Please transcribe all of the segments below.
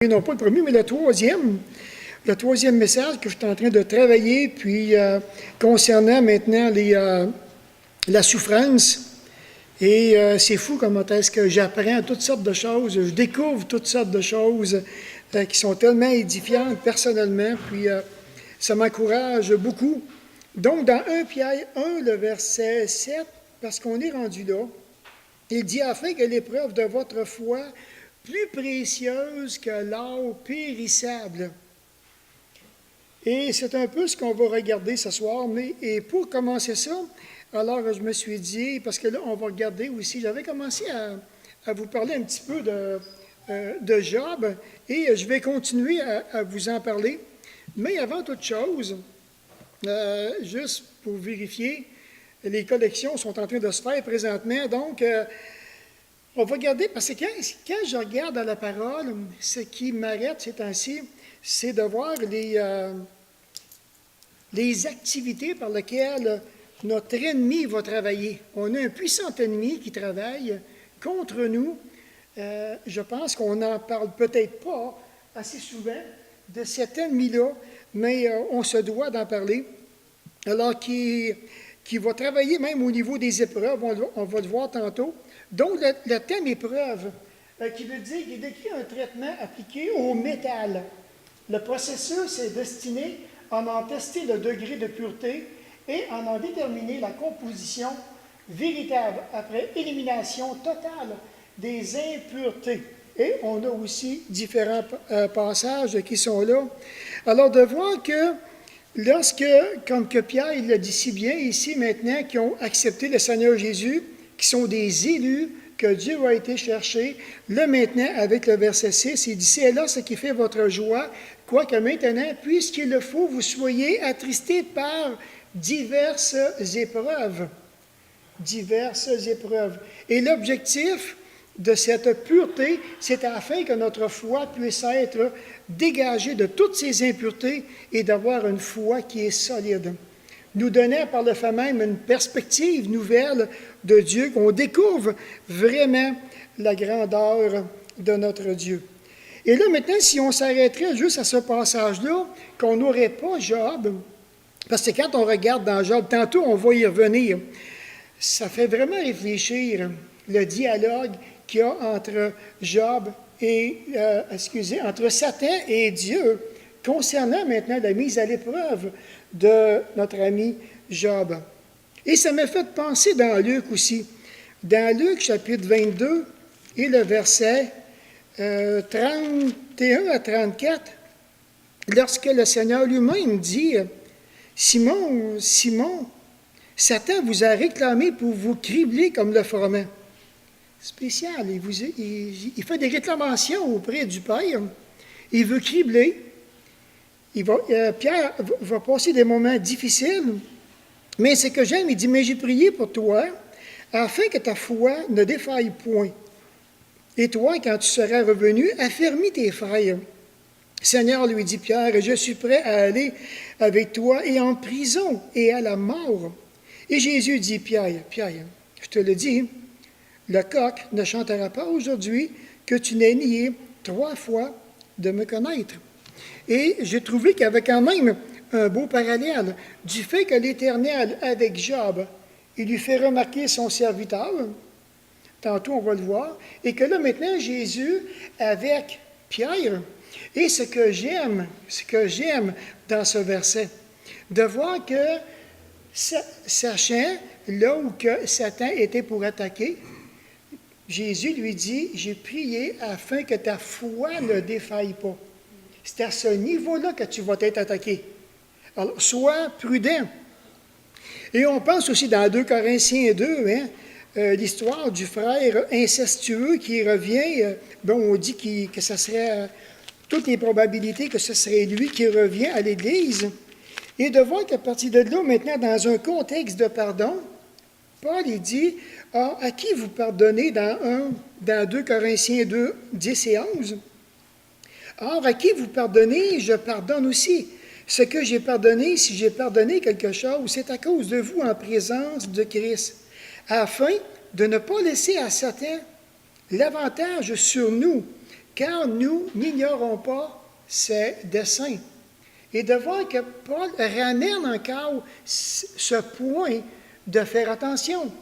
Non pas le premier, mais le troisième message que je suis en train de travailler, puis concernant maintenant la souffrance. Et c'est fou comment est-ce que j'apprends toutes sortes de choses, je découvre toutes sortes de choses qui sont tellement édifiantes personnellement, puis ça m'encourage beaucoup. Donc, dans 1 Pierre 1, le verset 7, parce qu'on est rendu là, il dit « Afin que l'épreuve de votre foi, plus précieuse que l'or périssable. » Et c'est un peu ce qu'on va regarder ce soir. Et pour commencer ça, alors je me suis dit, parce que là, on va regarder aussi, j'avais commencé à vous parler un petit peu de Job, et je vais continuer à vous en parler. Mais avant toute chose, juste pour vérifier, les collections sont en train de se faire présentement, donc on va regarder, parce que quand je regarde à la parole, ce qui m'arrête ces temps-ci, c'est de voir les activités par lesquelles notre ennemi va travailler. On a un puissant ennemi qui travaille contre nous. Je pense qu'on n'en parle peut-être pas assez souvent de cet ennemi-là, mais on se doit d'en parler. Alors, qui va travailler même au niveau des épreuves, on va le voir tantôt. Donc, le thème épreuve, qui veut dire qu'il décrit un traitement appliqué au métal. Le processus est destiné à en tester le degré de pureté et à en déterminer la composition véritable après élimination totale des impuretés. Et on a aussi différents passages qui sont là. Alors, de voir que lorsque, comme que Pierre il l'a dit si bien ici maintenant, qui ont accepté le Seigneur Jésus, qui sont des élus, que Dieu a été chercher, là maintenant, avec le verset 6, il dit, c'est là ce qui fait votre joie, quoique maintenant, puisqu'il le faut, vous soyez attristés par diverses épreuves. Diverses épreuves. Et l'objectif de cette pureté, c'est afin que notre foi puisse être dégagée de toutes ces impuretés et d'avoir une foi qui est solide. Nous donnant par le fait même une perspective nouvelle de Dieu, qu'on découvre vraiment la grandeur de notre Dieu. Et là, maintenant, si on s'arrêterait juste à ce passage-là, qu'on n'aurait pas Job, parce que quand on regarde dans Job, tantôt on va y revenir, ça fait vraiment réfléchir le dialogue qu'il y a entre Job et, entre Satan et Dieu, concernant maintenant la mise à l'épreuve de notre ami Job. Et ça m'a fait penser dans Luc aussi. Dans Luc, chapitre 22, et le verset 31 à 34, lorsque le Seigneur lui-même dit « Simon, Simon, Satan vous a réclamé pour vous cribler comme le froment. » Spécial, il fait des réclamations auprès du Père. Il veut cribler. Pierre va passer des moments difficiles, mais ce que j'aime, il dit, « Mais j'ai prié pour toi, afin que ta foi ne défaille point. Et toi, quand tu seras revenu, affermis tes frères. » Seigneur, lui dit Pierre, « Je suis prêt à aller avec toi et en prison et à la mort. » Et Jésus dit, Pierre, je te le dis, le coq ne chantera pas aujourd'hui que tu n'aies nié 3 fois de me connaître. Et j'ai trouvé qu'il y avait quand même un beau parallèle du fait que l'Éternel, avec Job, il lui fait remarquer son serviteur, tantôt on va le voir, et que là maintenant Jésus avec Pierre, et ce que j'aime dans ce verset, de voir que, sachant là où que Satan était pour attaquer, Jésus lui dit, « J'ai prié afin que ta foi ne défaille pas. » C'est à ce niveau-là que tu vas être attaqué. Alors, sois prudent. Et on pense aussi dans 2 Corinthiens 2, l'histoire du frère incestueux qui revient. On dit que ce serait, toutes les probabilités que ce serait lui qui revient à l'Église. Et de voir qu'à partir de là, maintenant, dans un contexte de pardon, Paul, il dit, « à qui vous pardonnez dans 2 Corinthiens 2, 10 et 11? Or, à qui vous pardonnez, je pardonne aussi. Ce que j'ai pardonné, si j'ai pardonné quelque chose, c'est à cause de vous en présence de Christ, afin de ne pas laisser à Satan l'avantage sur nous, car nous n'ignorons pas ses desseins. Et de voir que Paul ramène encore ce point de faire attention.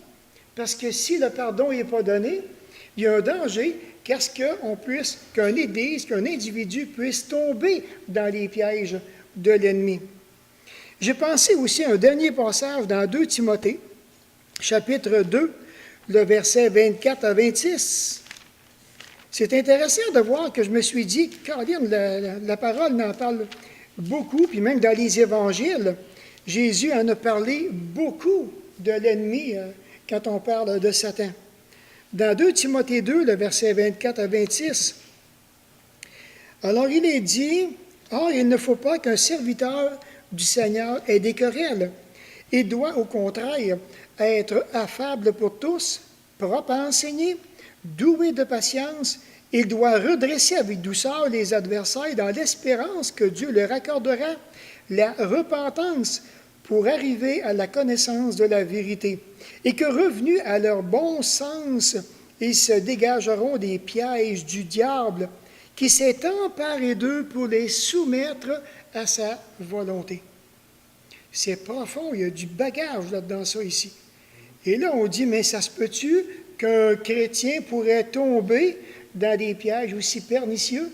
Parce que si le pardon n'est pas donné, il y a un danger qu'un Église, qu'un individu puisse tomber dans les pièges de l'ennemi. J'ai pensé aussi à un dernier passage dans 2 Timothée, chapitre 2, le verset 24 à 26. C'est intéressant de voir que je me suis dit, Caroline, la parole en parle beaucoup, puis même dans les évangiles, Jésus en a parlé beaucoup de l'ennemi quand on parle de Satan. Dans 2 Timothée 2, le verset 24 à 26, alors il est dit, « Or, il ne faut pas qu'un serviteur du Seigneur ait des querelles. Il doit, au contraire, être affable pour tous, propre à enseigner, doué de patience. Il doit redresser avec douceur les adversaires dans l'espérance que Dieu leur accordera la repentance pour arriver à la connaissance de la vérité, et que revenus à leur bon sens, ils se dégageront des pièges du diable qui s'est emparé d'eux pour les soumettre à sa volonté. » C'est profond, il y a du bagage là-dedans, ça, ici. Et là, on dit, mais ça se peut-tu qu'un chrétien pourrait tomber dans des pièges aussi pernicieux?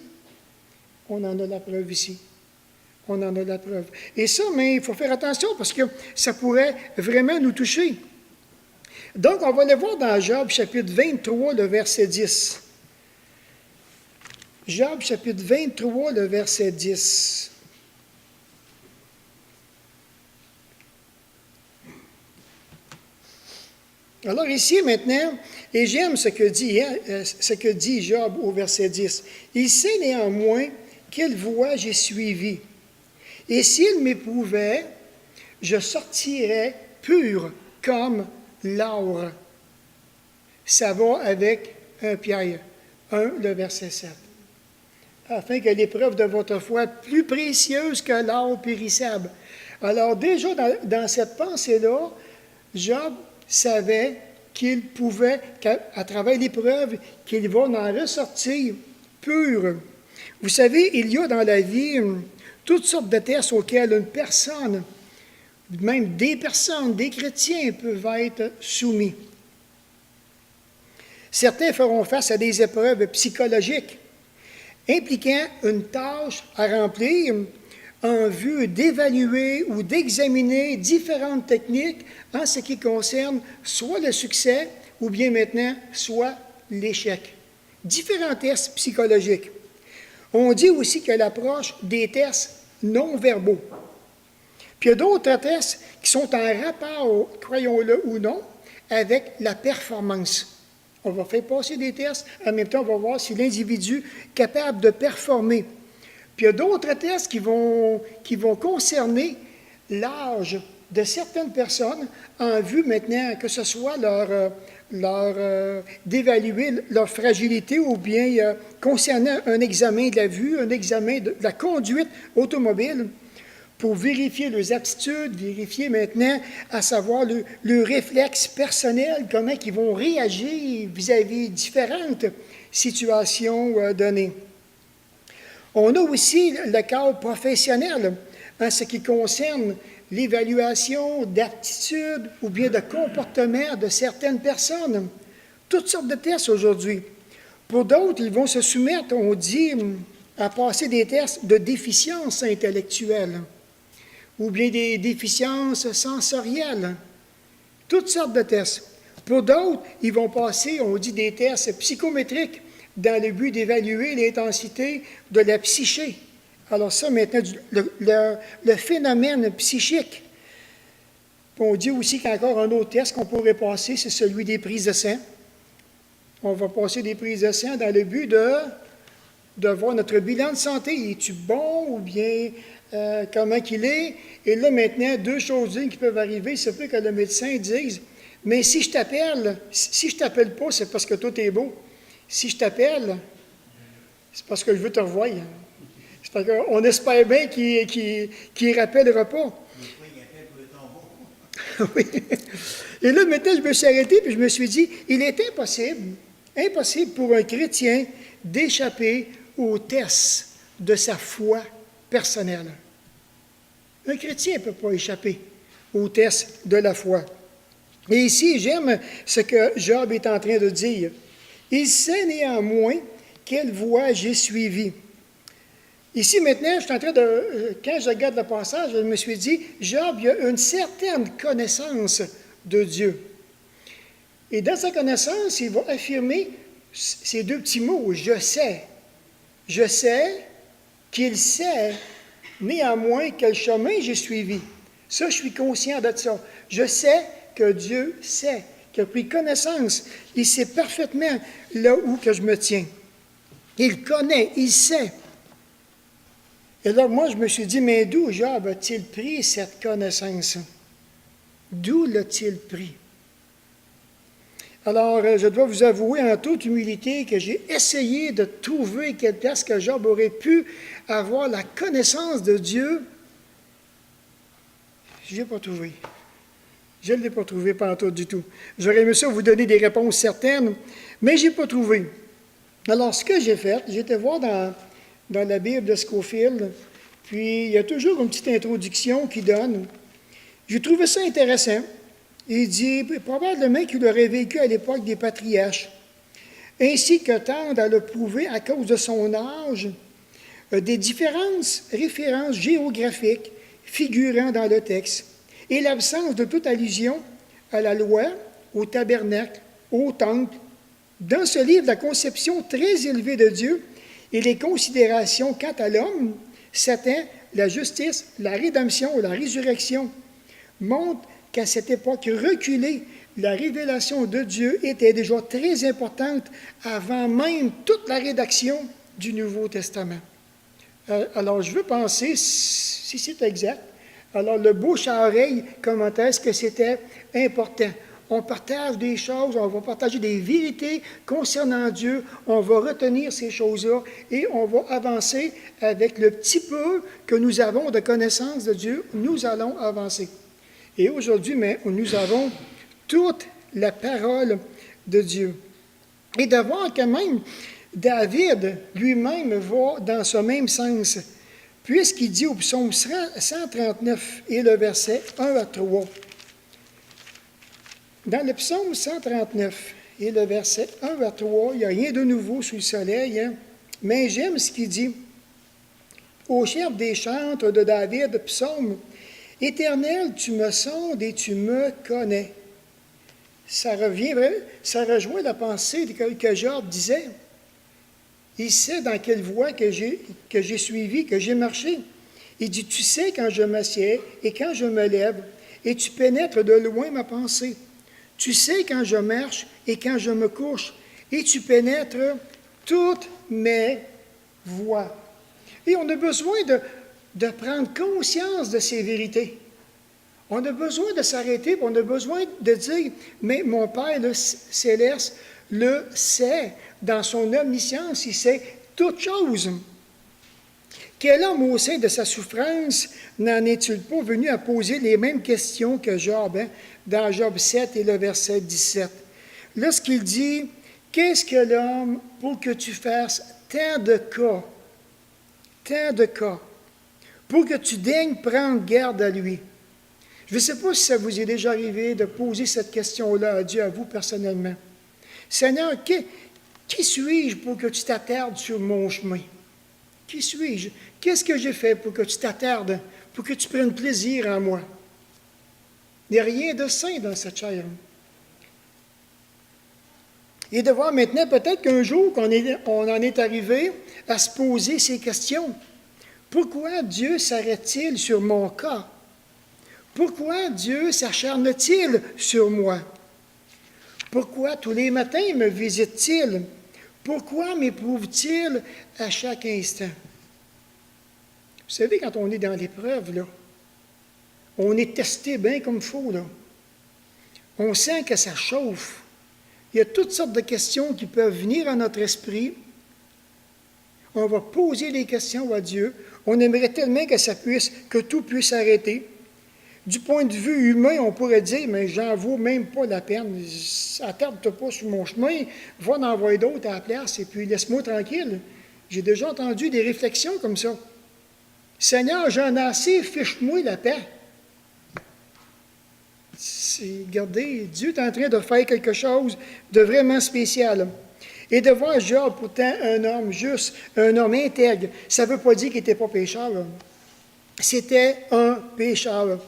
On en a la preuve ici. On en a la preuve. Et ça, mais il faut faire attention parce que ça pourrait vraiment nous toucher. Donc, on va le voir dans Job, chapitre 23, le verset 10. Job, chapitre 23, le verset 10. Alors ici, maintenant, et j'aime ce que dit Job au verset 10. « Il sait néanmoins quelle voie j'ai suivie. Et s'il m'éprouvait, je sortirais pur comme l'or. » Ça va avec 1 Pierre 1, le verset 7. « Afin que l'épreuve de votre foi, plus précieuse que l'or périssable. » Alors déjà, dans cette pensée-là, Job savait qu'il pouvait, à travers l'épreuve, qu'il va en ressortir pur. Vous savez, il y a dans la vie toutes sortes de tests auxquels une personne, même des personnes, des chrétiens peuvent être soumis. Certains feront face à des épreuves psychologiques impliquant une tâche à remplir en vue d'évaluer ou d'examiner différentes techniques en ce qui concerne soit le succès ou bien maintenant soit l'échec. Différents tests psychologiques. On dit aussi que l'approche des tests non-verbaux. Puis il y a d'autres tests qui sont en rapport, croyons-le ou non, avec la performance. On va faire passer des tests, en même temps on va voir si l'individu est capable de performer. Puis il y a d'autres tests qui vont concerner l'âge de certaines personnes en vue maintenant que ce soit d'évaluer leur fragilité ou bien concernant un examen de la vue, un examen de la conduite automobile pour vérifier leurs aptitudes, vérifier maintenant à savoir le réflexe personnel, comment ils vont réagir vis-à-vis différentes situations données. On a aussi le cadre professionnel en ce qui concerne l'évaluation d'aptitude ou bien de comportement de certaines personnes. Toutes sortes de tests aujourd'hui. Pour d'autres, ils vont se soumettre, on dit, à passer des tests de déficience intellectuelle ou bien des déficiences sensorielles. Toutes sortes de tests. Pour d'autres, ils vont passer, on dit, des tests psychométriques dans le but d'évaluer l'intensité de la psyché. Alors ça, maintenant, le phénomène psychique. On dit aussi qu'il y a encore un autre test qu'on pourrait passer, c'est celui des prises de sang. On va passer des prises de sang dans le but de voir notre bilan de santé. Es-tu bon ou bien comment qu'il est? Et là, maintenant, deux choses qui peuvent arriver. Il se peut que le médecin dise, mais si je t'appelle pas, c'est parce que toi, t'es beau. Si je t'appelle, c'est parce que je veux te revoir. C'est parce qu'on espère bien qu'il ne rappellera pas. Oui. Et là, maintenant, je me suis arrêté et je me suis dit, il est impossible pour un chrétien d'échapper au test de sa foi personnelle. Un chrétien ne peut pas échapper au test de la foi. Et ici, j'aime ce que Job est en train de dire. Il sait néanmoins quelle voie j'ai suivie. Ici, maintenant, je suis en train de, quand je regarde le passage, je me suis dit, Job, il a une certaine connaissance de Dieu. Et dans sa connaissance, il va affirmer ces deux petits mots, je sais. Je sais qu'il sait néanmoins quel chemin j'ai suivi. Ça, je suis conscient de ça. Je sais que Dieu sait, qu'il a pris connaissance. Il sait parfaitement là où que je me tiens. Il connaît, il sait. Et là, moi, je me suis dit, mais d'où Job a-t-il pris cette connaissance? D'où l'a-t-il pris? Alors, je dois vous avouer en toute humilité que j'ai essayé de trouver quelle place que Job aurait pu avoir la connaissance de Dieu. Je ne l'ai pas trouvé. Je ne l'ai pas trouvé, pas en tout du tout. J'aurais aimé ça vous donner des réponses certaines, mais je n'ai pas trouvé. Alors, ce que j'ai fait, j'ai été voir dans la Bible de Scofield, puis il y a toujours une petite introduction qui donne. J'ai trouvé ça intéressant. Il dit, probablement qu'il aurait vécu à l'époque des patriarches, ainsi que tendent à le prouver à cause de son âge, des différentes références géographiques figurant dans le texte, et l'absence de toute allusion à la loi, au tabernacle, au temple. Dans ce livre, la conception très élevée de Dieu et les considérations quant à l'homme, Satan, la justice, la rédemption, la résurrection, montrent qu'à cette époque reculée, la révélation de Dieu était déjà très importante avant même toute la rédaction du Nouveau Testament. Alors, je veux penser, si c'est exact, alors le bouche à oreille, comment est-ce que c'était important? On partage des choses, on va partager des vérités concernant Dieu, on va retenir ces choses-là et on va avancer avec le petit peu que nous avons de connaissance de Dieu, nous allons avancer. Et aujourd'hui, mais nous avons toute la parole de Dieu. Et de voir quand même, David lui-même va dans ce même sens, puisqu'il dit au psaume 139 et le verset 1 à 3. Dans le psaume 139 et le verset 1 à 3, il n'y a rien de nouveau sous le soleil, hein? Mais j'aime ce qu'il dit. Au chef des chantres de David, psaume, « Éternel, tu me sondes et tu me connais. » Ça rejoint la pensée que Job disait. Il sait dans quelle voie que j'ai suivi, que j'ai marché. Il dit, tu sais quand je m'assieds et quand je me lève, et tu pénètres de loin ma pensée. Tu sais quand je marche et quand je me couche, et tu pénètres toutes mes voies. Et on a besoin de prendre conscience de ces vérités. On a besoin de s'arrêter, on a besoin de dire, mais mon Père le céleste le sait, dans son omniscience, il sait toutes choses. Quel homme au sein de sa souffrance n'en est-il pas venu à poser les mêmes questions que Job, hein, dans Job 7 et le verset 17? Lorsqu'il dit, « Qu'est-ce que l'homme pour que tu fasses tant de cas, pour que tu daignes prendre garde à lui? » Je ne sais pas si ça vous est déjà arrivé de poser cette question-là à Dieu, à vous personnellement. « Seigneur, qui suis-je pour que tu t'attardes sur mon chemin? Qui suis-je? Qu'est-ce que j'ai fait pour que tu t'attardes, pour que tu prennes plaisir en moi? » Il n'y a rien de sain dans cette chair. Et de voir maintenant, peut-être qu'un jour, on en est arrivé à se poser ces questions. Pourquoi Dieu s'arrête-t-il sur mon cas? Pourquoi Dieu s'acharne-t-il sur moi? Pourquoi tous les matins me visite-t-il? Pourquoi m'éprouve-t-il à chaque instant? Vous savez, quand on est dans l'épreuve, là, on est testé bien comme il faut, là. On sent que ça chauffe. Il y a toutes sortes de questions qui peuvent venir à notre esprit. On va poser les questions à Dieu. On aimerait tellement que tout puisse arrêter. Du point de vue humain, on pourrait dire, mais j'en vaux même pas la peine. Attarde-toi pas sur mon chemin, va en envoyer d'autres à la place et puis laisse-moi tranquille. J'ai déjà entendu des réflexions comme ça. Seigneur, j'en ai assez, fiche-moi la paix. Regardez, Dieu est en train de faire quelque chose de vraiment spécial. Et de voir Job, pourtant un homme juste, un homme intègre, ça ne veut pas dire qu'il n'était pas pécheur. C'était un pécheur.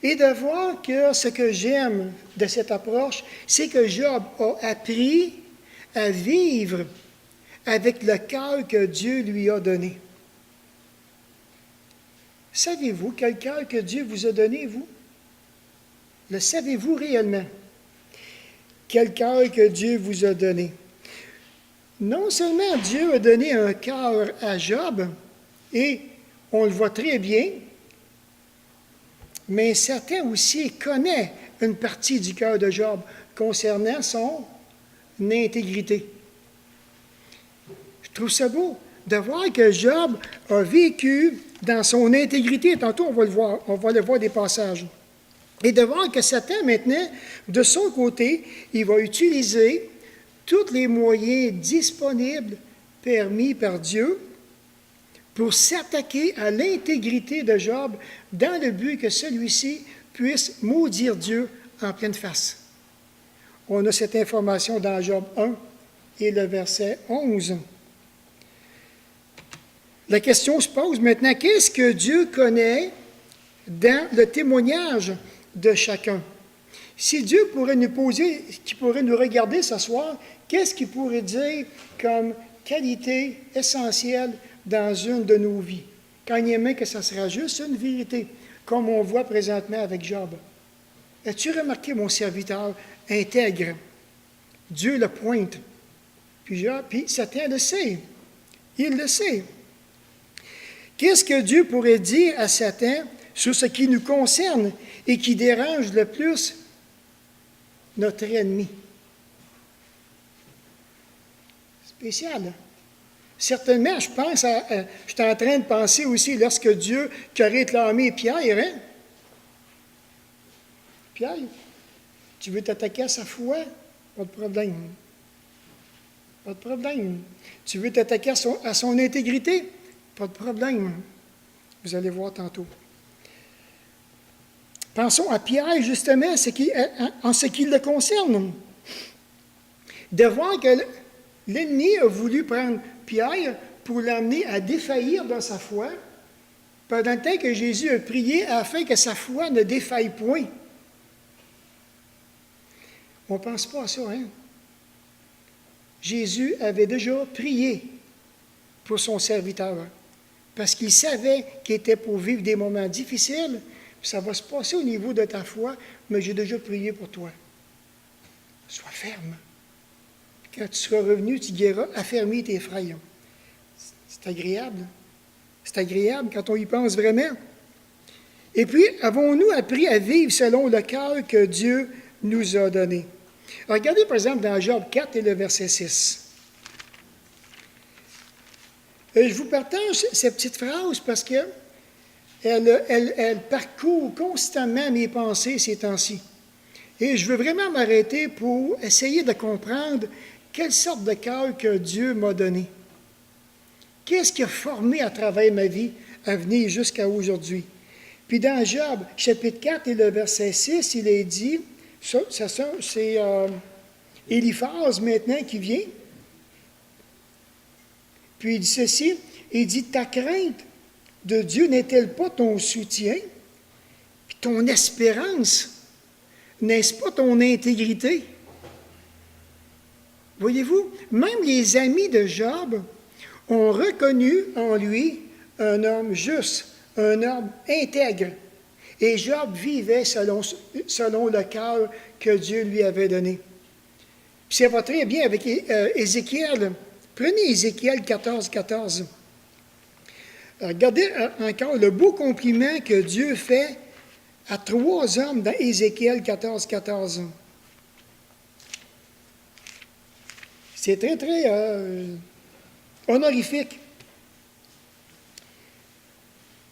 Et de voir que ce que j'aime de cette approche, c'est que Job a appris à vivre avec le cœur que Dieu lui a donné. Savez-vous quel cœur que Dieu vous a donné, vous? Le savez-vous réellement? Quel cœur que Dieu vous a donné? Non seulement Dieu a donné un cœur à Job, et on le voit très bien, mais Satan aussi connaît une partie du cœur de Job concernant son intégrité. Je trouve ça beau de voir que Job a vécu dans son intégrité. Tantôt, on va le voir des passages. Et de voir que Satan, maintenant, de son côté, il va utiliser tous les moyens disponibles permis par Dieu pour s'attaquer à l'intégrité de Job dans le but que celui-ci puisse maudire Dieu en pleine face. On a cette information dans Job 1 et le verset 11. La question se pose maintenant, qu'est-ce que Dieu connaît dans le témoignage de chacun? Si Dieu pourrait nous poser, qui pourrait nous regarder ce soir, qu'est-ce qu'il pourrait dire comme qualité essentielle dans une de nos vies? Quand il aimait que ça sera juste une vérité, comme on voit présentement avec Job. As-tu remarqué, mon serviteur intègre? Dieu le pointe. Puis Satan le sait. Il le sait. Qu'est-ce que Dieu pourrait dire à Satan sur ce qui nous concerne et qui dérange le plus notre ennemi? Spécial, hein? Certainement, je suis en train de penser aussi lorsque Dieu qui a réclamé Pierre, hein? Pierre, tu veux t'attaquer à sa foi? Pas de problème. Pas de problème. Tu veux t'attaquer à son intégrité? Pas de problème. Vous allez voir tantôt. Pensons à Pierre, justement, en ce qui le concerne. De voir que l'ennemi a voulu prendre Pierre pour l'amener à défaillir dans sa foi, pendant le temps que Jésus a prié afin que sa foi ne défaille point. On ne pense pas à ça, hein? Jésus avait déjà prié pour son serviteur, parce qu'il savait qu'il était pour vivre des moments difficiles, puis ça va se passer au niveau de ta foi, mais j'ai déjà prié pour toi. Sois ferme. Quand tu seras revenu, tu guériras affermis tes frères. C'est agréable. C'est agréable quand on y pense vraiment. Et puis, avons-nous appris à vivre selon le cœur que Dieu nous a donné? Regardez, par exemple, dans Job 4 et le verset 6. Je vous partage cette petite phrase parce qu'elle parcourt constamment mes pensées ces temps-ci. Et je veux vraiment m'arrêter pour essayer de comprendre quelle sorte de cœur que Dieu m'a donné. Qu'est-ce qui a formé à travers ma vie à venir jusqu'à aujourd'hui? Puis dans Job, chapitre 4 et le verset 6, il est dit, c'est Éliphaz maintenant qui vient. Puis il dit ceci, il dit, ta crainte de Dieu n'est-elle pas ton soutien? Puis ton espérance, n'est-ce pas ton intégrité? Voyez-vous, même les amis de Job ont reconnu en lui un homme juste, un homme intègre. Et Job vivait selon le cœur que Dieu lui avait donné. Puis ça va très bien avec Ézéchiel. Prenez Ézéchiel 14, 14. Regardez encore le beau compliment que Dieu fait à 3 hommes dans Ézéchiel 14, 14. C'est très, très honorifique.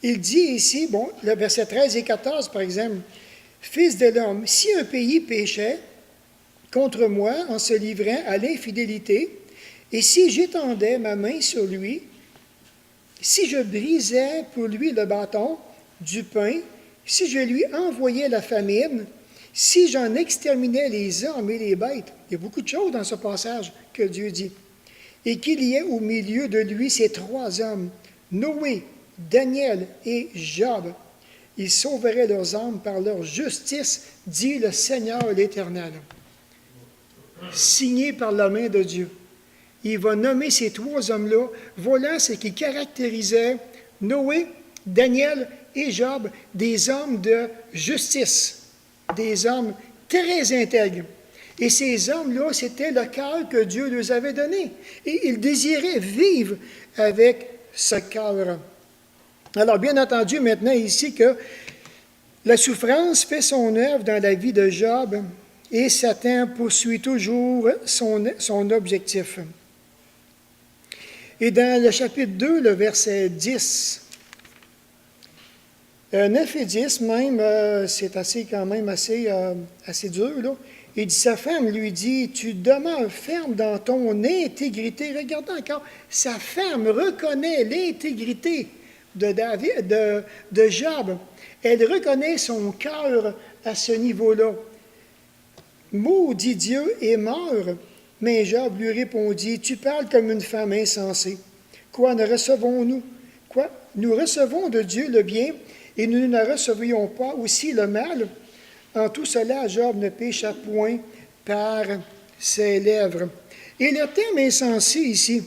il dit ici, bon, le verset 13 et 14, par exemple, « Fils de l'homme, si un pays péchait contre moi en se livrant à l'infidélité, et si j'étendais ma main sur lui, si je brisais pour lui le bâton, du pain, si je lui envoyais la famine, si j'en exterminais les hommes et les bêtes, il y a beaucoup de choses dans ce passage que Dieu dit, et qu'il y ait au milieu de lui ces trois hommes, Noé, Daniel et Job, ils sauveraient leurs âmes par leur justice, dit le Seigneur l'Éternel. Signé par la main de Dieu. Il va nommer ces trois hommes-là. Voilà ce qui caractérisait Noé, Daniel et Job, des hommes de justice, des hommes très intègres. Et ces hommes-là, c'était le cœur que Dieu leur avait donné. Et ils désiraient vivre avec ce cœur. Alors, bien entendu, maintenant ici, que la souffrance fait son œuvre dans la vie de Job et Satan poursuit toujours son objectif. Et dans le chapitre 2, le verset 10, 9 et 10 même, c'est quand même assez dur, là. Il dit, sa femme lui dit, tu demeures ferme dans ton intégrité. Regardez encore, sa femme reconnaît l'intégrité de Job. Elle reconnaît son cœur à ce niveau-là. Maudit Dieu et meurt. Mais Job lui répondit, tu parles comme une femme insensée. Quoi ne recevons-nous? Quoi? Nous recevons de Dieu le bien et nous ne recevions pas aussi le mal. En tout cela, Job ne pécha point par ses lèvres. Et le terme insensé ici,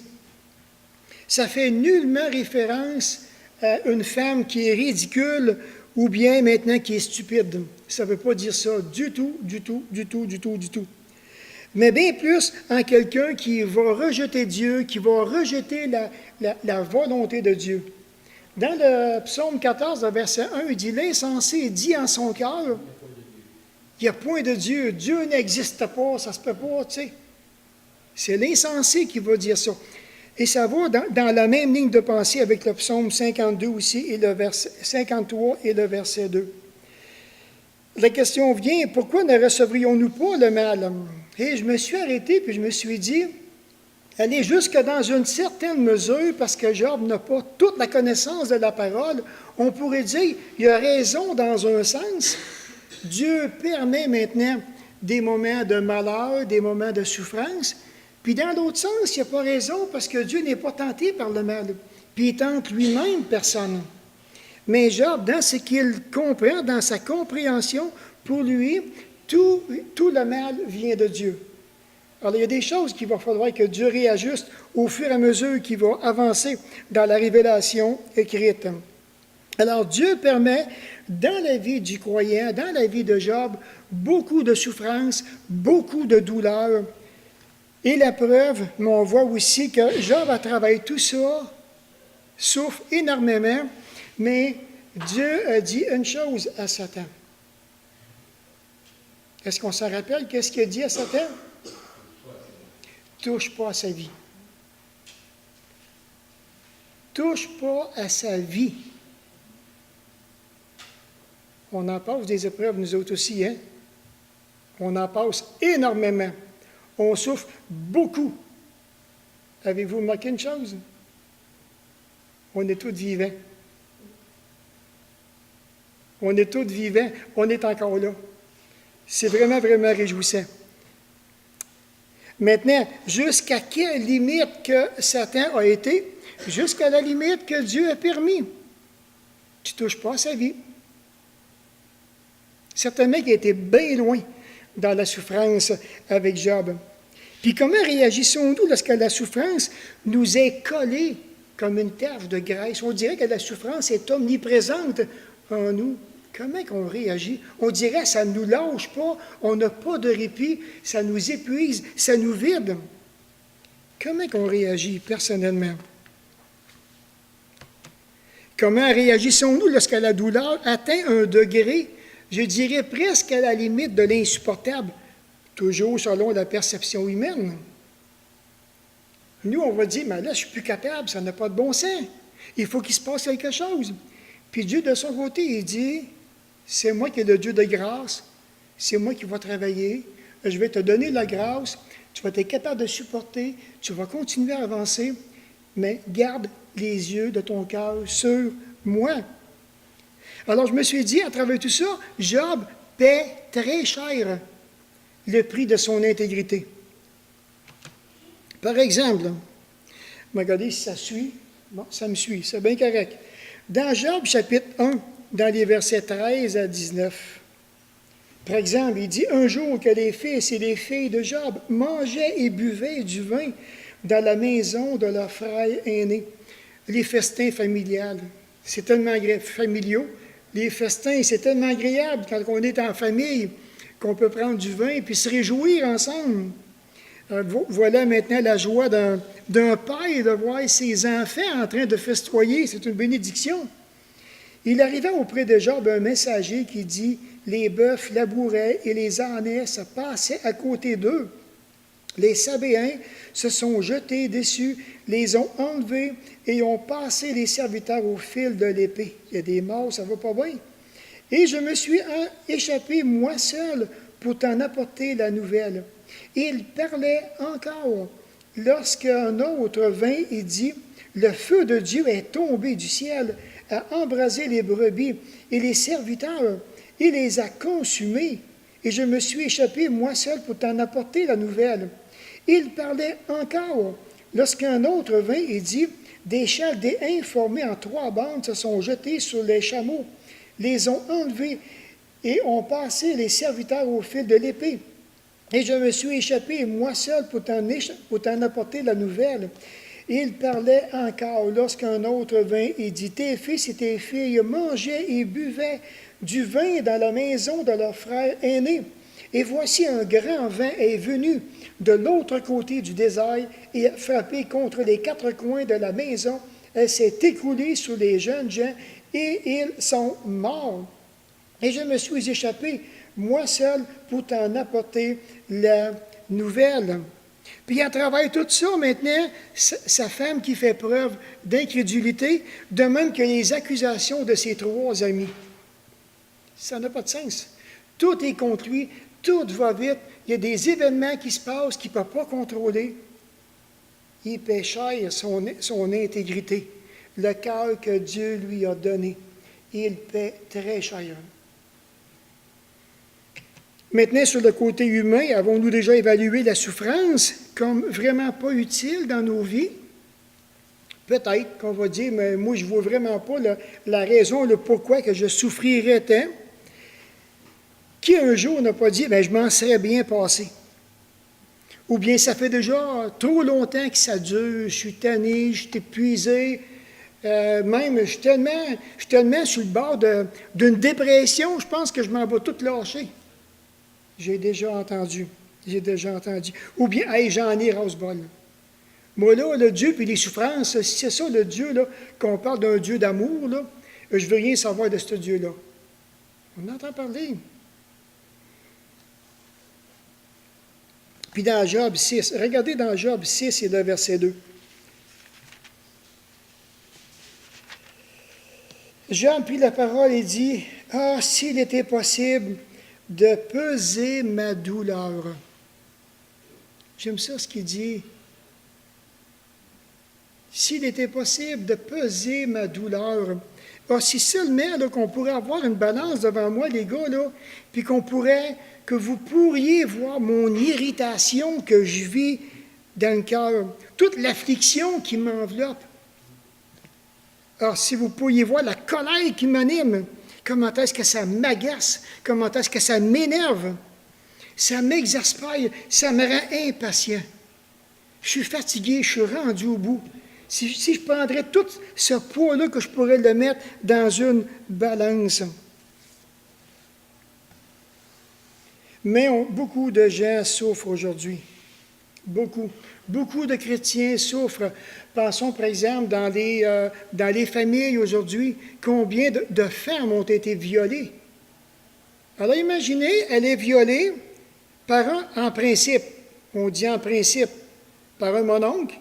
ça fait nullement référence à une femme qui est ridicule ou bien maintenant qui est stupide. Ça ne veut pas dire ça du tout, du tout, du tout, du tout, du tout. Mais bien plus en quelqu'un qui va rejeter Dieu, qui va rejeter la volonté de Dieu. Dans le psaume 14, verset 1, il dit « L'insensé dit en son cœur, il n'y a point de Dieu, Dieu n'existe pas, ça ne se peut pas, tu sais. » C'est l'insensé qui va dire ça. Et ça va dans la même ligne de pensée avec le psaume 52 aussi, et le verset 53 et le verset 2. La question vient, pourquoi ne recevrions-nous pas le mal? Et je me suis arrêté, puis je me suis dit, aller jusque dans une certaine mesure, parce que Job n'a pas toute la connaissance de la parole, on pourrait dire, il a raison dans un sens. Dieu permet maintenant des moments de malheur, des moments de souffrance, puis dans l'autre sens, il n'y a pas raison, parce que Dieu n'est pas tenté par le mal, puis il tente lui-même personne. Mais Job, dans ce qu'il comprend, dans sa compréhension, pour lui, tout le mal vient de Dieu. Alors, il y a des choses qu'il va falloir que Dieu réajuste au fur et à mesure qu'il va avancer dans la révélation écrite. Alors, Dieu permet, dans la vie du croyant, dans la vie de Job, beaucoup de souffrances, beaucoup de douleurs. Et la preuve, mais on voit aussi que Job a travaillé tout ça, souffre énormément, mais Dieu a dit une chose à Satan. Est-ce qu'on s'en rappelle? Qu'est-ce qu'il a dit à Satan? Touche pas à sa vie. Touche pas à sa vie. On en passe des épreuves, nous autres aussi, hein? On en passe énormément. On souffre beaucoup. Avez-vous remarqué une chose? On est tous vivants. On est tous vivants. On est encore là. C'est vraiment, vraiment réjouissant. Maintenant, jusqu'à quelle limite que Satan a été? Jusqu'à la limite que Dieu a permis. Tu ne touches pas à sa vie. Certainement qu'il a été bien loin dans la souffrance avec Job. Puis comment réagissons-nous lorsque la souffrance nous est collée comme une tache de graisse? On dirait que la souffrance est omniprésente en nous. Comment qu'on réagit? On dirait que ça ne nous lâche pas, on n'a pas de répit, ça nous épuise, ça nous vide. Comment qu'on réagit personnellement? Comment réagissons-nous lorsque la douleur atteint un degré, je dirais presque à la limite de l'insupportable, toujours selon la perception humaine? Nous, on va dire, mais là, je ne suis plus capable, ça n'a pas de bon sens. Il faut qu'il se passe quelque chose. Puis Dieu, de son côté, il dit, c'est moi qui est le Dieu de grâce, c'est moi qui vais travailler, je vais te donner la grâce, tu vas être capable de supporter, tu vas continuer à avancer, mais garde les yeux de ton cœur sur moi. Alors je me suis dit, à travers tout ça, Job paie très cher le prix de son intégrité. Par exemple, regardez si ça suit. Bon, ça me suit, c'est bien correct. Dans Job, chapitre 1, dans les versets 13 à 19, par exemple, il dit « Un jour que les fils et les filles de Job mangeaient et buvaient du vin dans la maison de leur frère aîné. » Les festins familiales, c'est tellement familiaux. Les festins, c'est tellement agréable quand on est en famille qu'on peut prendre du vin et puis se réjouir ensemble. Voilà maintenant la joie d'un père de voir ses enfants en train de festoyer. C'est une bénédiction. Il arriva auprès de Job un messager qui dit « Les bœufs labouraient et les ânes se passaient à côté d'eux. Les Sabéens se sont jetés dessus, les ont enlevés et ont passé les serviteurs au fil de l'épée. » Il y a des morts, ça ne va pas bien. « Et je me suis échappé moi seul pour t'en apporter la nouvelle. » Il parlait encore lorsqu'un autre vint et dit « Le feu de Dieu est tombé du ciel, a embrasé les brebis et les serviteurs, et les a consumés. Et je me suis échappé moi seul pour t'en apporter la nouvelle. » Il parlait encore lorsqu'un autre vint et dit « Des Chaldéens informés en 3 bandes se sont jetés sur les chameaux, les ont enlevés et ont passé les serviteurs au fil de l'épée. Et je me suis échappé moi seul pour t'en apporter la nouvelle. » Il parlait encore lorsqu'un autre vint et dit « Tes fils et tes filles mangeaient et buvaient du vin dans la maison de leur frère aîné. Et voici un grand vent est venu de l'autre côté du désert et a frappé contre les 4 coins de la maison. Elle s'est écroulée sur les jeunes gens et ils sont morts. Et je me suis échappé, moi seul, pour t'en apporter la nouvelle. » Puis à travers tout ça, maintenant, sa femme qui fait preuve d'incrédulité, de même que les accusations de ses 3 amis. Ça n'a pas de sens. Tout est contre lui, tout va vite, il y a des événements qui se passent qu'il ne peut pas contrôler. Il paie cher son intégrité, le cœur que Dieu lui a donné. Il paie très cher. Maintenant, sur le côté humain, avons-nous déjà évalué la souffrance comme vraiment pas utile dans nos vies? Peut-être qu'on va dire, mais moi, je ne vois vraiment pas la raison, le pourquoi que je souffrirais tant. Qui un jour n'a pas dit, bien, je m'en serais bien passé? Ou bien, ça fait déjà trop longtemps que ça dure, je suis tanné, je suis épuisé, même, je suis tellement sur le bord d'une dépression, je pense que je m'en vais tout lâcher. J'ai déjà entendu. Ou bien, hey, j'en ai ras-le-bol. Moi, là, le Dieu puis les souffrances, si c'est ça le Dieu, là, qu'on parle d'un Dieu d'amour, là, je ne veux rien savoir de ce Dieu-là. On entend parler. Puis dans Job 6, regardez dans Job 6 et le verset 2. Job prit la parole et dit, « Ah, s'il était possible de peser ma douleur. » J'aime ça ce qu'il dit. S'il était possible de peser ma douleur. Ah, si seulement là, qu'on pourrait avoir une balance devant moi, les gars, là, puis que vous pourriez voir mon irritation que je vis dans le cœur, toute l'affliction qui m'enveloppe. Alors, si vous pourriez voir la colère qui m'anime, comment est-ce que ça m'agace, comment est-ce que ça m'énerve, ça m'exaspère, ça me rend impatient. Je suis fatigué, je suis rendu au bout. Si je prendrais tout ce poids-là que je pourrais le mettre dans une balance. Mais beaucoup de gens souffrent aujourd'hui. Beaucoup. Beaucoup de chrétiens souffrent. Pensons, par exemple, dans les familles aujourd'hui, combien de femmes ont été violées. Alors imaginez, elle est violée en principe, on dit en principe, par un mononcle.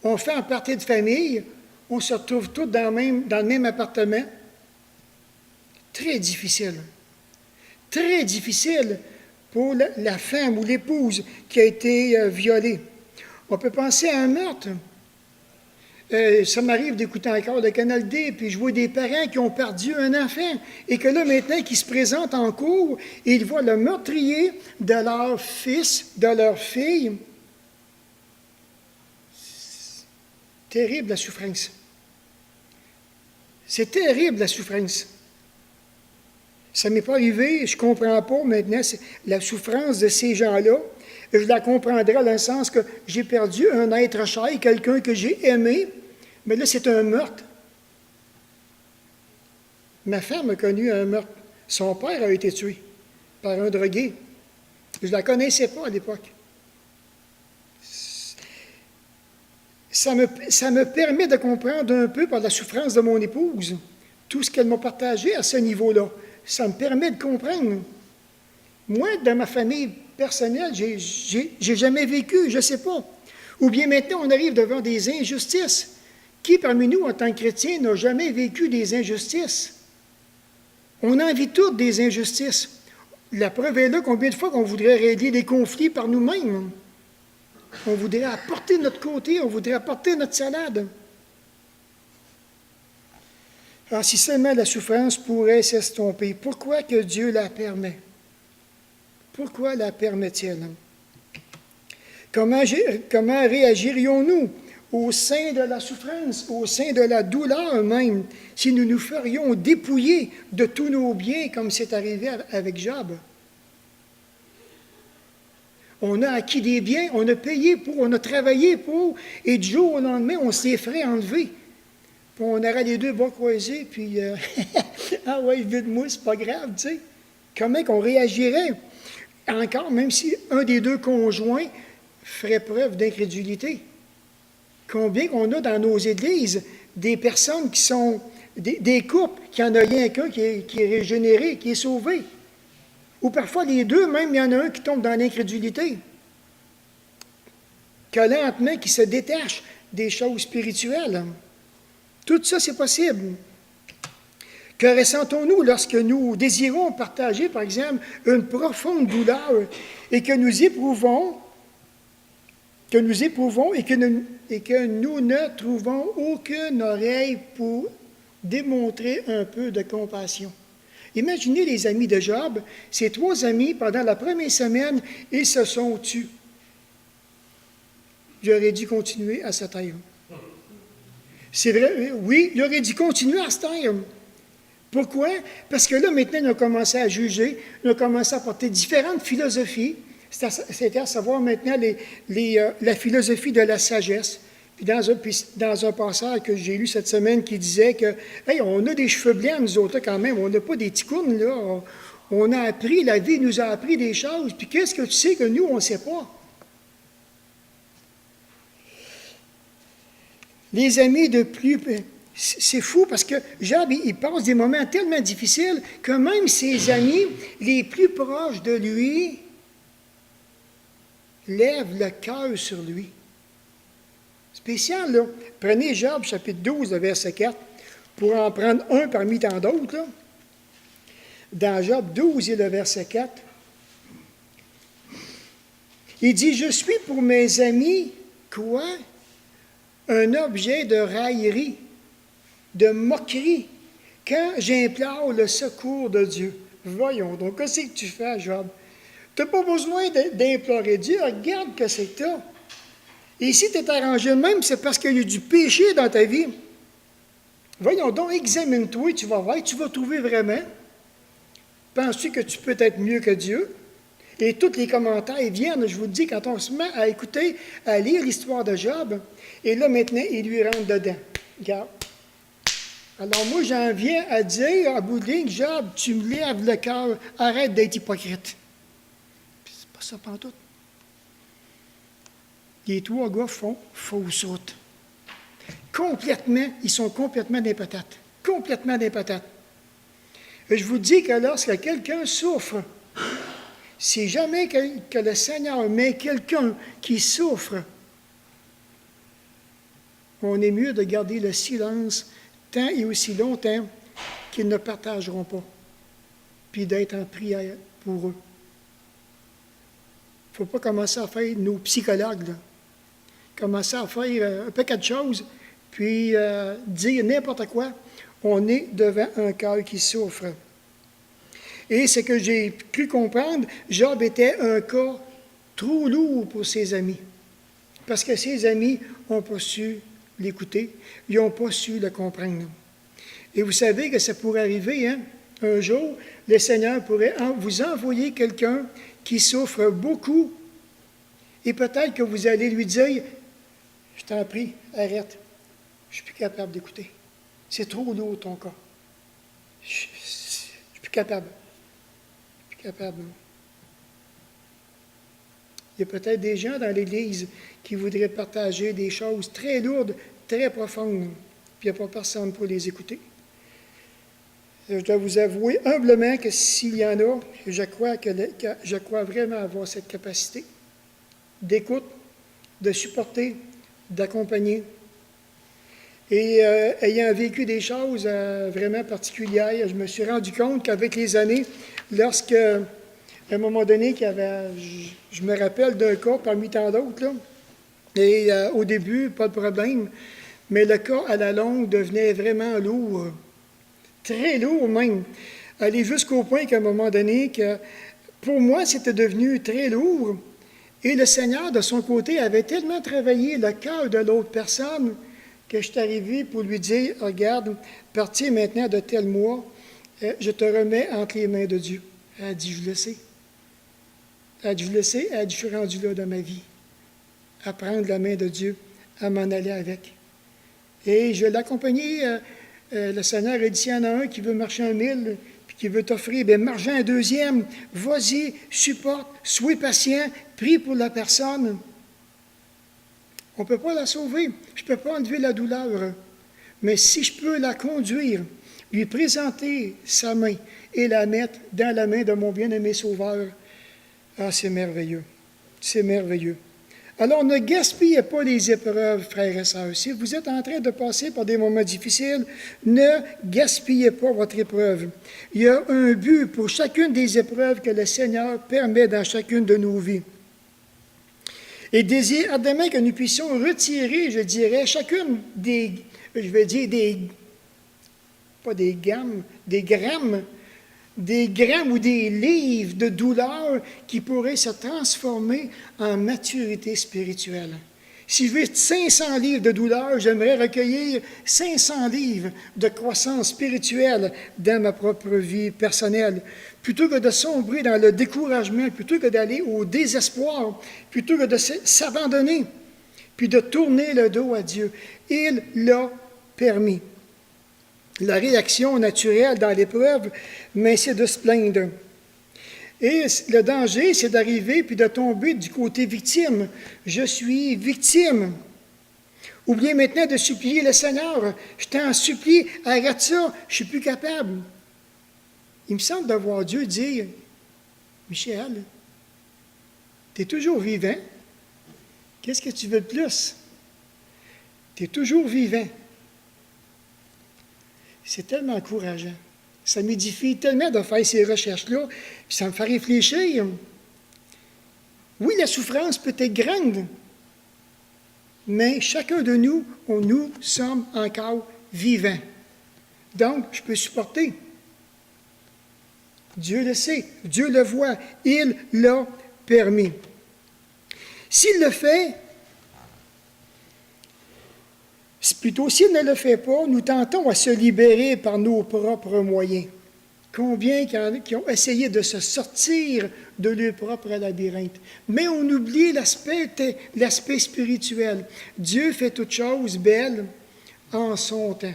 On fait un party de famille, on se retrouve tous dans le même appartement, très difficile. Très difficile pour la femme ou l'épouse qui a été violée. On peut penser à un meurtre. Ça m'arrive d'écouter encore le Canal D, puis je vois des parents qui ont perdu un enfant, et que là, maintenant, qui se présentent en cours, et ils voient le meurtrier de leur fils, de leur fille. C'est terrible, la souffrance. C'est terrible, la souffrance. Ça ne m'est pas arrivé, je ne comprends pas maintenant la souffrance de ces gens-là. Je la comprendrai dans le sens que j'ai perdu un être cher, quelqu'un que j'ai aimé, mais là, c'est un meurtre. Ma femme a connu un meurtre. Son père a été tué par un drogué. Je ne la connaissais pas à l'époque. Ça me permet de comprendre un peu par la souffrance de mon épouse, tout ce qu'elle m'a partagé à ce niveau-là. Ça me permet de comprendre. Moi, dans ma famille personnelle, j'ai jamais vécu, je ne sais pas. Ou bien maintenant, on arrive devant des injustices. Qui parmi nous, en tant que chrétiens, n'a jamais vécu des injustices? On en vit toutes des injustices. La preuve est là, combien de fois qu'on voudrait régler les conflits par nous-mêmes. On voudrait apporter notre côté, on voudrait apporter notre salade. Alors, si seulement la souffrance pourrait s'estomper, pourquoi que Dieu la permet? Pourquoi la permet-il? Comment réagirions-nous au sein de la souffrance, au sein de la douleur même, si nous nous ferions dépouiller de tous nos biens comme c'est arrivé avec Job? On a acquis des biens, on a payé pour, on a travaillé pour, et du jour au lendemain, on se les ferait enlever. Puis on aurait les deux bras croisés, puis ah ouais, vide-moi, c'est pas grave, tu sais. Comment qu'on réagirait? Encore, même si un des deux conjoints ferait preuve d'incrédulité. Combien qu'on a dans nos églises des personnes qui sont, des couples, qui en a rien qu'un qui est régénéré, qui est sauvé. Ou parfois les deux, même, il y en a un qui tombe dans l'incrédulité. Que lentement, qui se détache des choses spirituelles. Tout ça, c'est possible. Que ressentons-nous lorsque nous désirons partager, par exemple, une profonde douleur et que nous éprouvons et que nous ne trouvons aucune oreille pour démontrer un peu de compassion? Imaginez les amis de Job. Ces trois amis, pendant la première semaine, ils se sont tus. J'aurais dû continuer à se taire. C'est vrai, oui, il aurait dû continuer à se taire. Pourquoi? Parce que là, maintenant, ils ont commencé à juger, ils ont commencé à porter différentes philosophies. C'était à savoir maintenant la philosophie de la sagesse. Puis dans un passage que j'ai lu cette semaine qui disait que, hey, on a des cheveux blancs, nous autres, là, quand même, on n'a pas des ticounes, là. On a appris, la vie nous a appris des choses. Puis qu'est-ce que tu sais que nous, on ne sait pas? Les amis de plus... C'est fou parce que Job, il passe des moments tellement difficiles que même ses amis les plus proches de lui lèvent le cœur sur lui. Spécial, là. Prenez Job, chapitre 12, le verset 4, pour en prendre un parmi tant d'autres, là. Dans Job 12 et le verset 4, il dit, « Je suis pour mes amis, quoi? Un objet de raillerie, de moquerie, quand j'implore le secours de Dieu. » Voyons donc, qu'est-ce que tu fais, Job? Tu n'as pas besoin d'implorer Dieu, regarde que c'est que tu as. Et si tu es arrangé de même, c'est parce qu'il y a du péché dans ta vie. Voyons donc, examine-toi, tu vas voir, tu vas trouver vraiment. Penses-tu que tu peux être mieux que Dieu? Et tous les commentaires viennent, je vous le dis, quand on se met à écouter, à lire l'histoire de Job, et là, maintenant, il lui rentre dedans. Regarde. Alors moi, j'en viens à dire, à bout de ligne, Job, tu me lèves le cœur, arrête d'être hypocrite. C'est pas ça pantoute. Les trois gars font fausse route. Complètement, ils sont complètement des patates. Complètement des patates. Et je vous dis que lorsque quelqu'un souffre, si jamais que le Seigneur met quelqu'un qui souffre, on est mieux de garder le silence tant et aussi longtemps qu'ils ne partageront pas. puis d'être en prière pour eux. Il ne faut pas commencer à faire nos psychologues, là. Commencer à faire un paquet de choses, puis dire n'importe quoi. On est devant un cœur qui souffre. Et ce que j'ai pu comprendre, Job était un cas trop lourd pour ses amis. Parce que ses amis n'ont pas su l'écouter, ils n'ont pas su le comprendre. Et vous savez que ça pourrait arriver, hein? Un jour, le Seigneur pourrait vous envoyer quelqu'un qui souffre beaucoup, et peut-être que vous allez lui dire, je t'en prie, arrête, je ne suis plus capable d'écouter. C'est trop lourd ton cas. Je ne suis plus capable. Capable. Il y a peut-être des gens dans l'Église qui voudraient partager des choses très lourdes, très profondes, puis il n'y a pas personne pour les écouter. Je dois vous avouer humblement que s'il y en a, je crois vraiment avoir cette capacité d'écoute, de supporter, d'accompagner. Et ayant vécu des choses vraiment particulières, je me suis rendu compte qu'avec les années, lorsque, à un moment donné, je me rappelle d'un cas parmi tant d'autres, là, et au début, pas de problème, mais le cas à la longue devenait vraiment lourd, très lourd même, aller jusqu'au point qu'à un moment donné, que pour moi, c'était devenu très lourd, et le Seigneur, de son côté, avait tellement travaillé le cœur de l'autre personne que je suis arrivé pour lui dire, regarde, partir maintenant de tel mois, je te remets entre les mains de Dieu. Elle a dit, je le sais. Elle a dit, je le sais. Elle a dit, je suis rendu là dans ma vie, à prendre la main de Dieu, à m'en aller avec. Et je l'ai accompagné. Le Seigneur a dit, s'il y en a un qui veut marcher 1 000, puis qui veut t'offrir, bien, marche un deuxième, vas-y, supporte, sois patient, prie pour la personne. On ne peut pas la sauver. Je ne peux pas enlever la douleur. Mais si je peux la conduire, lui présenter sa main et la mettre dans la main de mon bien-aimé Sauveur, ah, c'est merveilleux. C'est merveilleux. Alors, ne gaspillez pas les épreuves, frères et sœurs. Si vous êtes en train de passer par des moments difficiles, ne gaspillez pas votre épreuve. Il y a un but pour chacune des épreuves que le Seigneur permet dans chacune de nos vies. Et désire ardemment que nous puissions retirer, je dirais, chacune pas des grammes ou des livres de douleur qui pourraient se transformer en maturité spirituelle. Si je veux 500 livres de douleur, j'aimerais recueillir 500 livres de croissance spirituelle dans ma propre vie personnelle. Plutôt que de sombrer dans le découragement, plutôt que d'aller au désespoir, plutôt que de s'abandonner, puis de tourner le dos à Dieu. Il l'a permis. La réaction naturelle dans l'épreuve, mais c'est de se plaindre. Et le danger, c'est d'arriver puis de tomber du côté victime. Je suis victime. Ou bien maintenant de supplier le Seigneur. Je t'en supplie, arrête ça, je ne suis plus capable. Il me semble de voir Dieu dire, Michel, tu es toujours vivant. Qu'est-ce que tu veux de plus? Tu es toujours vivant. C'est tellement encourageant. Ça m'édifie tellement de faire ces recherches-là, puis ça me fait réfléchir. Oui, la souffrance peut être grande, mais chacun de nous, nous sommes encore vivants. Donc, je peux supporter. Dieu le sait, Dieu le voit, il l'a permis. S'il le fait, plutôt, s'il ne le fait pas, nous tentons à se libérer par nos propres moyens. Combien qui ont essayé de se sortir de leur propre labyrinthe. Mais on oublie l'aspect spirituel. Dieu fait toutes choses belles en son temps.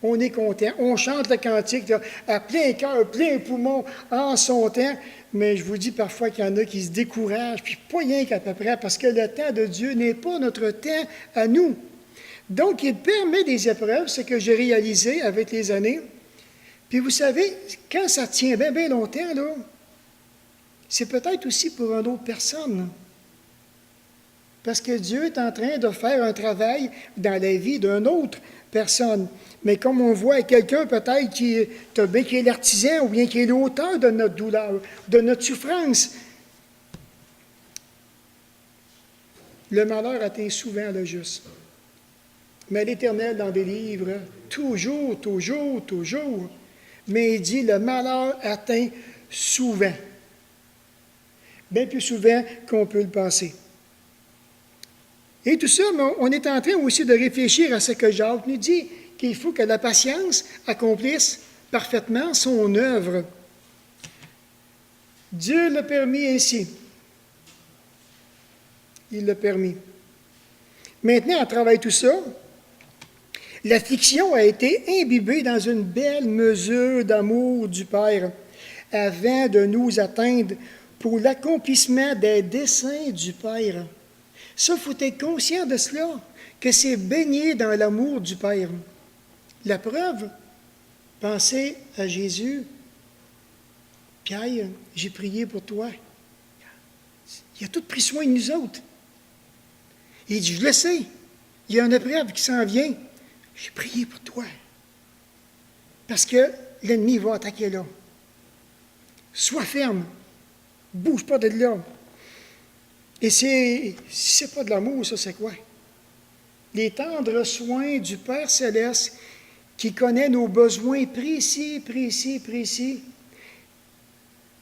On est content. On chante le cantique là, à plein cœur, plein poumon, en son temps. Mais je vous dis parfois qu'il y en a qui se découragent, puis pas rien qu'à peu près, parce que le temps de Dieu n'est pas notre temps à nous. Donc, il permet des épreuves, ce que j'ai réalisé avec les années. Puis vous savez, quand ça tient bien, bien longtemps, là, c'est peut-être aussi pour une autre personne. Parce que Dieu est en train de faire un travail dans la vie d'une autre personne. Mais comme on voit quelqu'un peut-être qui est l'artisan ou bien qui est l'auteur de notre douleur, de notre souffrance, le malheur atteint souvent le juste. Mais l'Éternel en délivre toujours, toujours, toujours. Mais il dit, le malheur atteint souvent. Bien plus souvent qu'on peut le penser. Et tout ça, on est en train aussi de réfléchir à ce que Jacques nous dit, qu'il faut que la patience accomplisse parfaitement son œuvre. Dieu l'a permis ainsi. Il l'a permis. Maintenant, à travers tout ça, l'affliction a été imbibée dans une belle mesure d'amour du Père, avant de nous atteindre pour l'accomplissement des desseins du Père. Ça, il faut être conscient de cela, que c'est baigné dans l'amour du Père. La preuve, pensez à Jésus. Pierre, j'ai prié pour toi. Il a tout pris soin de nous autres. Il dit, je le sais, il y a une épreuve qui s'en vient. J'ai prié pour toi. Parce que l'ennemi va attaquer là. Sois ferme. Bouge pas de là. Et si c'est pas de l'amour, ça c'est quoi? Les tendres soins du Père Céleste qui connaît nos besoins précis, précis, précis.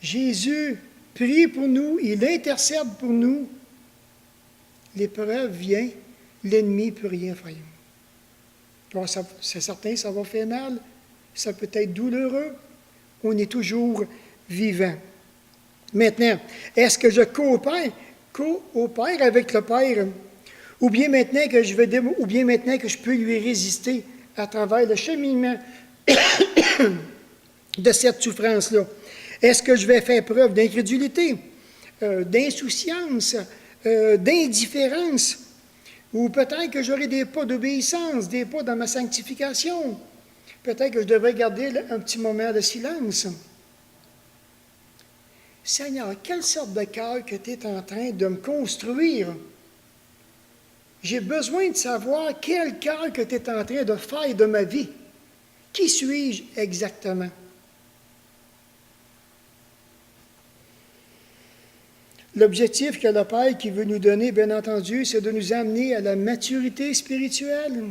Jésus prie pour nous, il intercède pour nous. L'épreuve vient, l'ennemi ne peut rien faire. Bon, c'est certain, ça va faire mal, ça peut être douloureux, on est toujours vivant. Maintenant, est-ce que je coopère avec le Père, ou bien maintenant que je peux lui résister à travers le cheminement de cette souffrance-là? Est-ce que je vais faire preuve d'incrédulité, d'insouciance, d'indifférence, ou peut-être que j'aurai des pas d'obéissance, des pas dans ma sanctification? Peut-être que je devrais garder un petit moment de silence. Seigneur, quelle sorte de cœur que tu es en train de me construire? J'ai besoin de savoir quel cœur que tu es en train de faire de ma vie. Qui suis-je exactement? L'objectif que le Père qui veut nous donner, bien entendu, c'est de nous amener à la maturité spirituelle.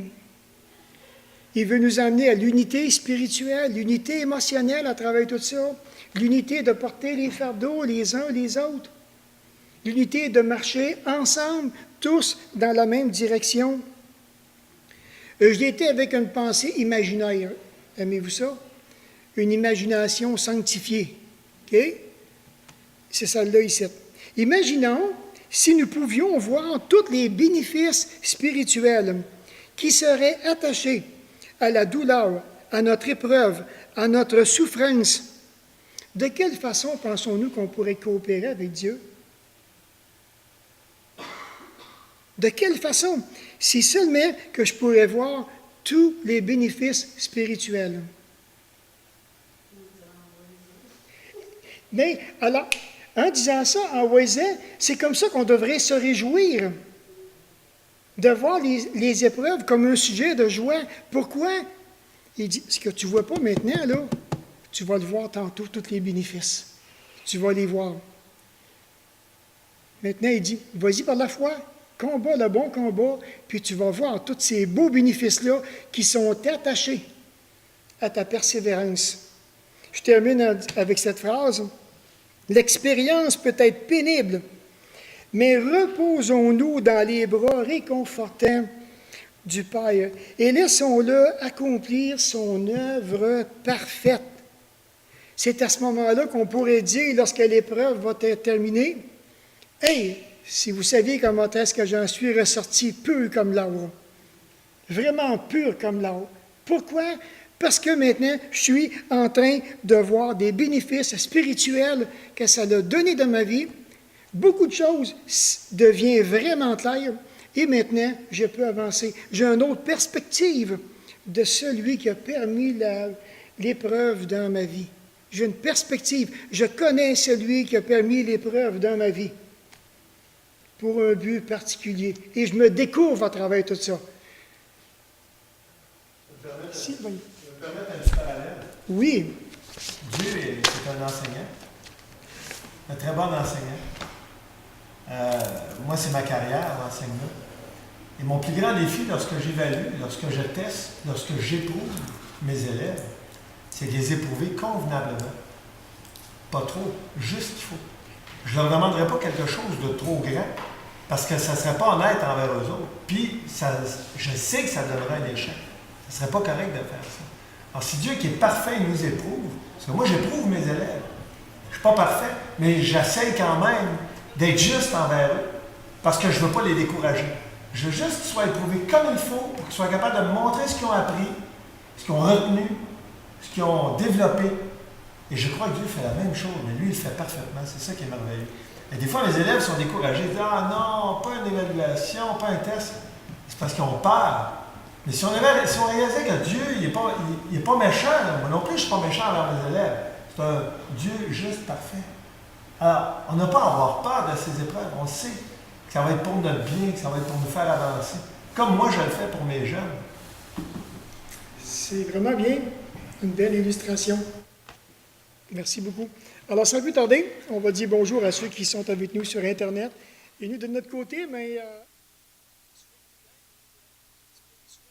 Il veut nous amener à l'unité spirituelle, l'unité émotionnelle à travers tout ça, l'unité de porter les fardeaux les uns les autres, l'unité de marcher ensemble, tous dans la même direction. J'ai été avec une pensée imaginaire. Aimez-vous ça? Une imagination sanctifiée. OK? C'est celle-là ici. Imaginons si nous pouvions voir tous les bénéfices spirituels qui seraient attachés à la douleur, à notre épreuve, à notre souffrance. De quelle façon pensons-nous qu'on pourrait coopérer avec Dieu? De quelle façon? Si seulement que je pourrais voir tous les bénéfices spirituels. Mais alors, en disant ça, en voisant, c'est comme ça qu'on devrait se réjouir de voir les épreuves comme un sujet de joie. Pourquoi? Il dit, ce que tu ne vois pas maintenant, là, tu vas le voir tantôt, tous les bénéfices. Tu vas les voir. Maintenant, il dit, vas-y par la foi, combat le bon combat, puis tu vas voir tous ces beaux bénéfices-là qui sont attachés à ta persévérance. Je termine avec cette phrase. L'expérience peut être pénible, mais reposons-nous dans les bras réconfortants du Père et laissons-le accomplir son œuvre parfaite. C'est à ce moment-là qu'on pourrait dire, lorsque l'épreuve va être terminée, « Hey, si vous saviez comment est-ce que j'en suis ressorti pur comme l'or, vraiment pur comme l'or. » Pourquoi? Parce que maintenant, je suis en train de voir des bénéfices spirituels que ça a donné dans ma vie. Beaucoup de choses deviennent vraiment claires et maintenant, je peux avancer. J'ai une autre perspective de celui qui a permis l'épreuve dans ma vie. J'ai une perspective. Je connais celui qui a permis l'épreuve dans ma vie pour un but particulier. Et je me découvre à travers tout ça. Je me permets Sylvain. Je vais me permettre un petit parallèle. Oui. Dieu, c'est un enseignant, un très bon enseignant. Moi, c'est ma carrière, l'enseignement. Et mon plus grand défi, lorsque j'évalue, lorsque je teste, lorsque j'éprouve mes élèves, c'est de les éprouver convenablement. Pas trop, juste ce qu'il faut. Je ne leur demanderai pas quelque chose de trop grand, parce que ça ne serait pas honnête envers eux autres. Puis, je sais que ça donnerait un échec. Ce ne serait pas correct de faire ça. Alors, si Dieu qui est parfait nous éprouve, parce que moi, j'éprouve mes élèves. Je ne suis pas parfait, mais j'essaie quand même d'être juste envers eux, parce que je ne veux pas les décourager. Je veux juste qu'ils soient éprouvés comme il faut, pour qu'ils soient capables de me montrer ce qu'ils ont appris, ce qu'ils ont retenu, ce qu'ils ont développé. Et je crois que Dieu fait la même chose, mais lui, il le fait parfaitement. C'est ça qui est merveilleux. Et des fois, les élèves sont découragés, ils disent « Ah non, pas une évaluation, pas un test. » C'est parce qu'ils ont peur. Mais si on réalisait que Dieu, il n'est pas méchant, moi non plus, je ne suis pas méchant envers mes élèves. C'est un Dieu juste parfait. Alors, on n'a pas à avoir peur de ces épreuves. On sait que ça va être pour notre bien, que ça va être pour nous faire avancer. Comme moi, je le fais pour mes jeunes. C'est vraiment bien. Une belle illustration. Merci beaucoup. Alors, sans plus tarder, on va dire bonjour à ceux qui sont avec nous sur Internet. Et nous, de notre côté, mais...